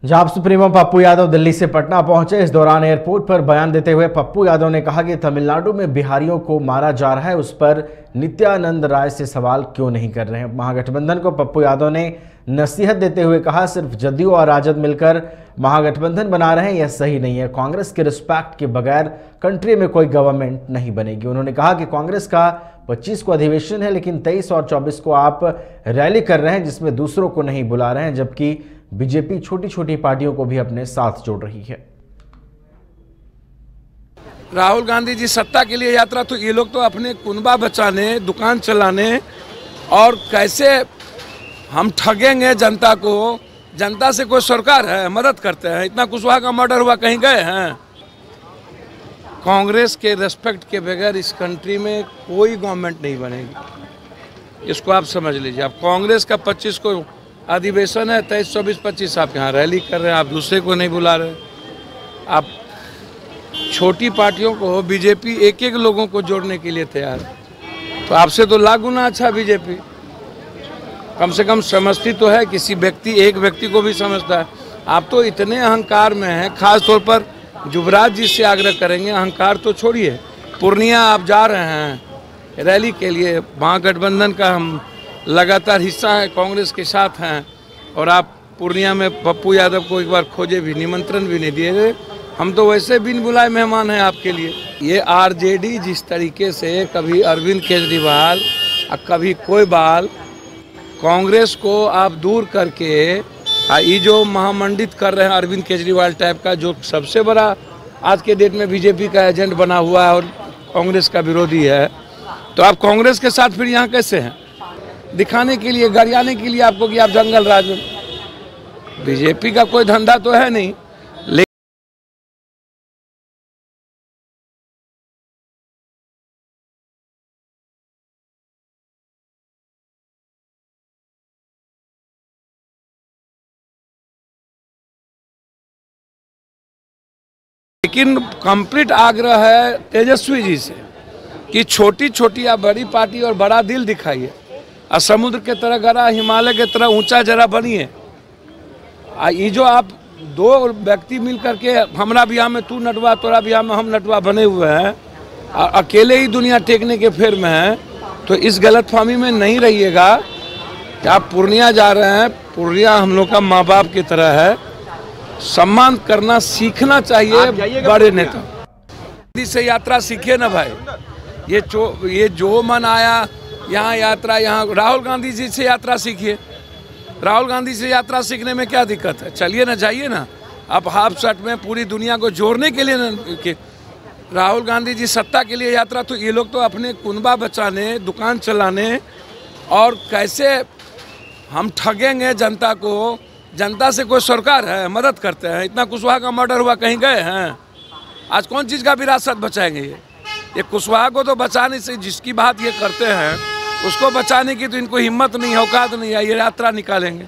जाप सुप्रीमो पप्पू यादव दिल्ली से पटना पहुंचे। इस दौरान एयरपोर्ट पर बयान देते हुए पप्पू यादव ने कहा कि तमिलनाडु में बिहारियों को मारा जा रहा है, उस पर नित्यानंद राय से सवाल क्यों नहीं कर रहे हैं। महागठबंधन को पप्पू यादव ने नसीहत देते हुए कहा, सिर्फ जदयू और राजद मिलकर महागठबंधन बना रहे हैं, यह सही नहीं है। कांग्रेस के रिस्पेक्ट के बगैर कंट्री में कोई गवर्नमेंट नहीं बनेगी। उन्होंने कहा कि कांग्रेस का 25 को अधिवेशन है, लेकिन 23 और 24 को आप रैली कर रहे हैं जिसमें दूसरों को नहीं बुला रहे हैं, जबकि बीजेपी छोटी छोटी पार्टियों को भी अपने साथ जोड़ रही है। राहुल गांधी जी सत्ता के लिए यात्रा, तो ये लोग तो अपने कुनबा बचाने, दुकान चलाने और कैसे हम ठगेंगे जनता को, जनता से कोई सरकार है, मदद करते हैं। इतना कुशवाहा का मर्डर हुआ, कहीं गए हैं? कांग्रेस के रेस्पेक्ट के बगैर इस कंट्री में कोई गवर्नमेंट नहीं बनेगी, इसको आप समझ लीजिए। अब कांग्रेस का 25 को अधिवेशन है, 23, 24, 25 आप यहाँ रैली कर रहे हैं, आप दूसरे को नहीं बुला रहे। आप छोटी पार्टियों को, बीजेपी एक एक लोगों को जोड़ने के लिए तैयार है, तो आपसे तो लाख गुना अच्छा बीजेपी कम से कम समझती तो है, किसी व्यक्ति, एक व्यक्ति को भी समझता है। आप तो इतने अहंकार में हैं, खास तौर पर युवराज जी से आग्रह करेंगे, अहंकार तो छोड़िए। पूर्णिया आप जा रहे हैं रैली के लिए, महागठबंधन का हम लगातार हिस्सा है, कांग्रेस के साथ हैं, और आप पूर्णिया में पप्पू यादव को एक बार खोजे भी, निमंत्रण भी नहीं दिए। हम तो वैसे बिन बुलाए मेहमान हैं आपके लिए। ये आरजेडी जिस तरीके से कभी अरविंद केजरीवाल और कभी कोई बाल, कांग्रेस को आप दूर करके ये जो महामंडित कर रहे हैं अरविंद केजरीवाल टाइप का, जो सबसे बड़ा आज के डेट में बीजेपी का एजेंट बना हुआ है और कांग्रेस का विरोधी है, तो आप कांग्रेस के साथ फिर यहाँ कैसे हैं? दिखाने के लिए, गरियाने के लिए आपको कि आप जंगल राज में। बीजेपी का कोई धंधा तो है नहीं, लेकिन कंप्लीट आग्रह है तेजस्वी जी से कि छोटी छोटी या बड़ी पार्टी और बड़ा दिल दिखाइए, और समुद्र के तरह गरा, हिमालय के तरह ऊंचा जरा बनिए। ये जो आप दो व्यक्ति मिल करके हमारा बिहार में तू नटवा, तोरा बिहार में हम नटवा बने हुए हैं, और अकेले ही दुनिया टेकने के फेर में हैं, तो इस गलतफहमी में नहीं रहिएगा कि आप पूर्णिया जा रहे हैं। पूर्णिया हम लोग का माँ बाप की तरह है, सम्मान करना सीखना चाहिए बड़े नेता से। यात्रा सीखिए ना भाई, ये जो मन आया यहाँ यात्रा, यहाँ राहुल गांधी जी से यात्रा सीखिए। राहुल गांधी से यात्रा सीखने में क्या दिक्कत है? चलिए ना, जाइए ना। आप हाफ शर्ट में पूरी दुनिया को जोड़ने के लिए ना, राहुल गांधी जी सत्ता के लिए यात्रा, तो ये लोग तो अपने कुनबा बचाने, दुकान चलाने और कैसे हम ठगेंगे जनता को, जनता से कोई सरकार है, मदद करते हैं। इतना कुशवाहा का मर्डर हुआ, कहीं गए हैं? आज कौन चीज़ का विरासत बचाएंगे? ये कुशवाहा को तो बचाने से, जिसकी बात ये करते हैं उसको बचाने की तो इनको हिम्मत नहीं, औकात नहीं है। ये यात्रा निकालेंगे।